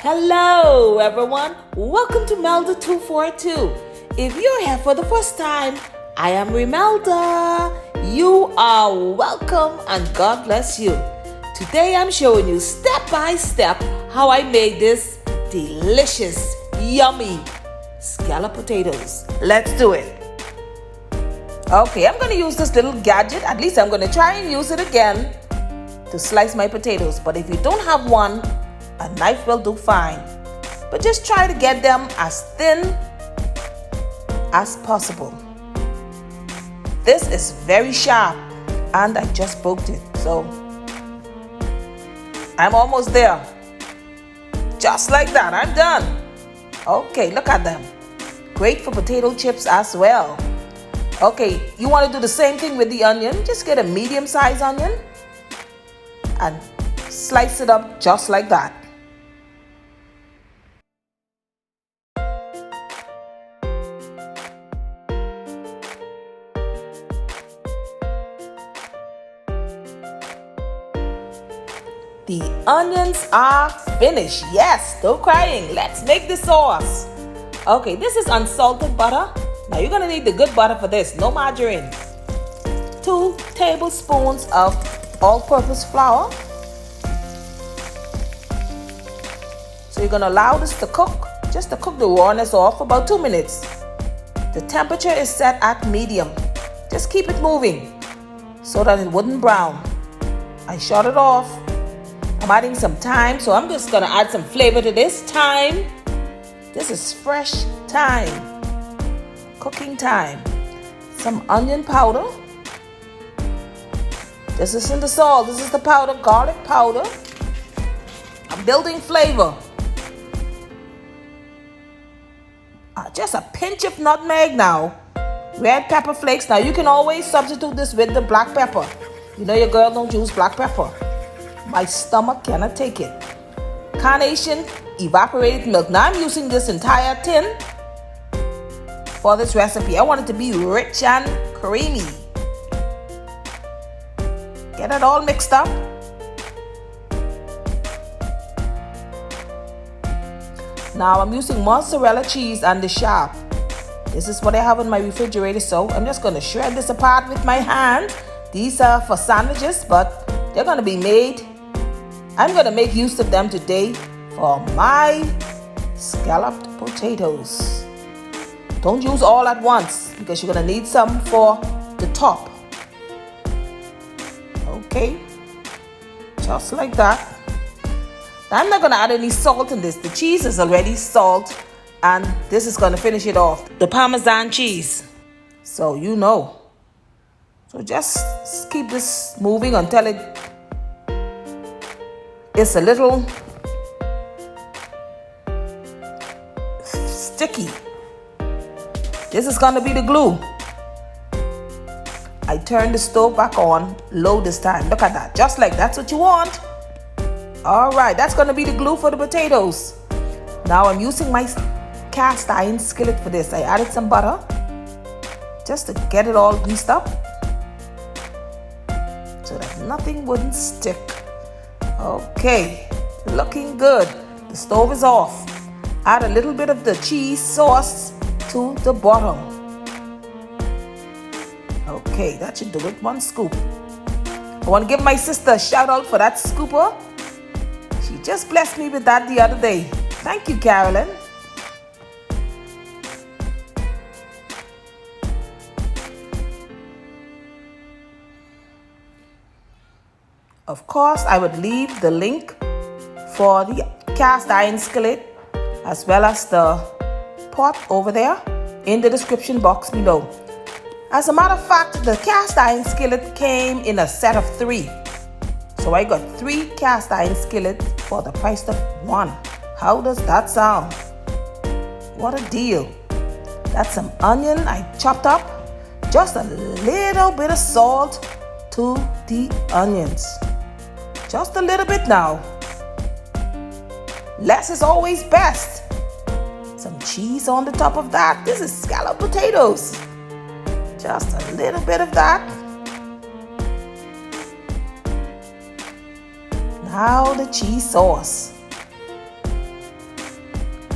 Hello everyone, welcome to Melda 242. If you're here for the first time, I am Melda. You are welcome and God bless you. Today I'm showing you step by step how I made this delicious, yummy scallop potatoes. Let's do it. Okay, I'm going to use this little gadget. At least I'm going to try and use it again to slice my potatoes. But if you don't have one, a knife will do fine. But just try to get them as thin as possible. This is very sharp and I just poked it. So I'm almost there. Just like that, I'm done. Okay, look at them. Great for potato chips as well. Okay, you want to do the same thing with the onion. Just get a medium-sized onion and slice it up just like that. The onions are finished. Yes, no crying. Let's make the sauce. Okay, this is unsalted butter. Now you're gonna need the good butter for this, no margarine. 2 tablespoons of all-purpose flour. So you're gonna allow this to cook, just to cook the rawness off for about 2 minutes. The temperature is set at medium. Just keep it moving so that it wouldn't brown. I shut it off. I'm adding some thyme, so I'm just gonna add some flavor to this. Thyme. This is fresh thyme. Cooking thyme. Some onion powder. This isn't the salt, this is the powder, garlic powder. I'm building flavor. Just a pinch of nutmeg now. Red pepper flakes. Now you can always substitute this with the black pepper. You know your girl don't use black pepper. My stomach cannot take it. Carnation evaporated milk. Now I'm using this entire tin for this recipe. I want it to be rich and creamy. Get it all mixed up. Now I'm using mozzarella cheese and the sharp. This is what I have in my refrigerator, so I'm just going to shred this apart with my hand. These are for sandwiches, but they're going to be made. I'm going to make use of them today for my scalloped potatoes. Don't use all at once because you're going to need some for the top. Okay, just like that. Now I'm not going to add any salt in this. The cheese is already salt and this is going to finish it off. The parmesan cheese. So you know. So just keep this moving until it's a little sticky. This is going to be the glue. I turn the stove back on low this time. Look at that. Just like that's what you want. All right, that's going to be the glue for the potatoes. Now I'm using my cast iron skillet for this. I added some butter just to get it all greased up so that nothing wouldn't stick. Okay, looking good. The stove is off. Add a little bit of the cheese sauce to the bottom. Okay, that should do it. 1 scoop. I want to give my sister a shout out for that scooper. She just blessed me with that the other day. Thank you, Carolyn. Of course, I would leave the link for the cast iron skillet as well as the pot over there in the description box below. As a matter of fact, the cast iron skillet came in a set of 3. So I got 3 cast iron skillets for the price of 1. How does that sound? What a deal. That's some onion I chopped up. Just a little bit of salt to the onions. Just a little bit now. Less is always best. Some cheese on the top of that. This is scalloped potatoes. Just a little bit of that. Now the cheese sauce.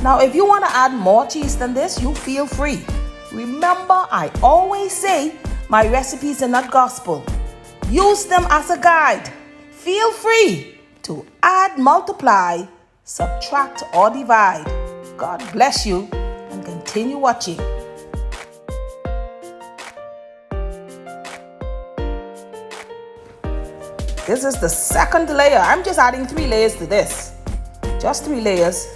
Now, if you want to add more cheese than this, you feel free. Remember, I always say my recipes are not gospel. Use them as a guide. Feel free to add, multiply, subtract, or divide. God bless you and continue watching. This is the second layer. I'm just adding 3 layers to this. Just 3 layers.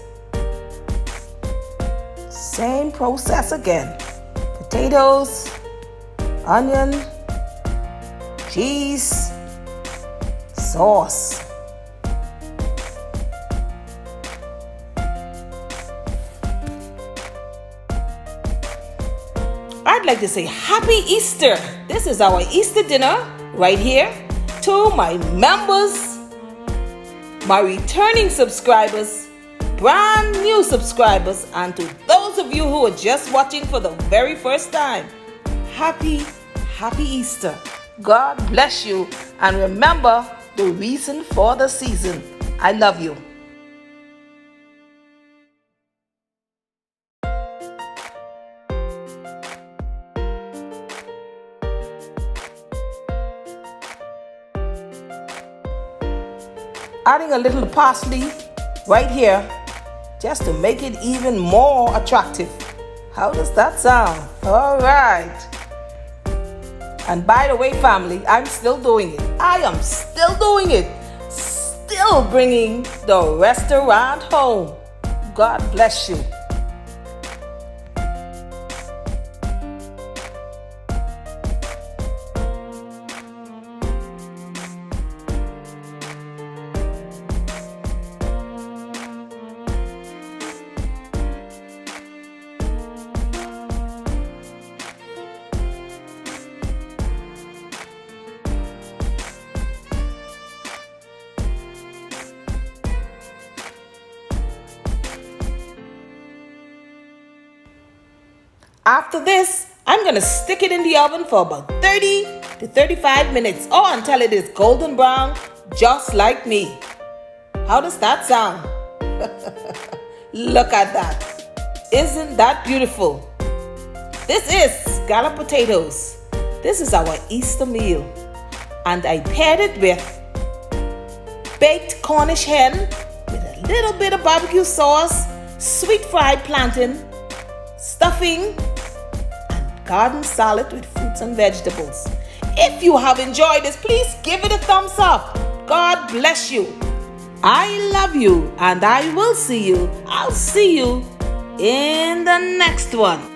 Same process again. Potatoes, onion, cheese, sauce. I'd like to say Happy Easter. This is our Easter dinner right here. To my members, my returning subscribers, brand new subscribers, and to those of you who are just watching for the very first time, happy Easter. God bless you, and remember the reason for the season. I love you. Adding a little parsley right here just to make it even more attractive. How does that sound? All right. And by the way, family, I'm still doing it. I am still doing it. Still bringing the restaurant home. God bless you. After this, I'm going to stick it in the oven for about 30 to 35 minutes or until it is golden brown, just like me. How does that sound? Look at that. Isn't that beautiful? This is scalloped potatoes. This is our Easter meal. And I paired it with baked Cornish hen with a little bit of barbecue sauce, sweet fried plantain, stuffing, garden salad with fruits and vegetables. If you have enjoyed this, please give it a thumbs up. God bless you. I love you, and I will see you. I'll see you in the next one.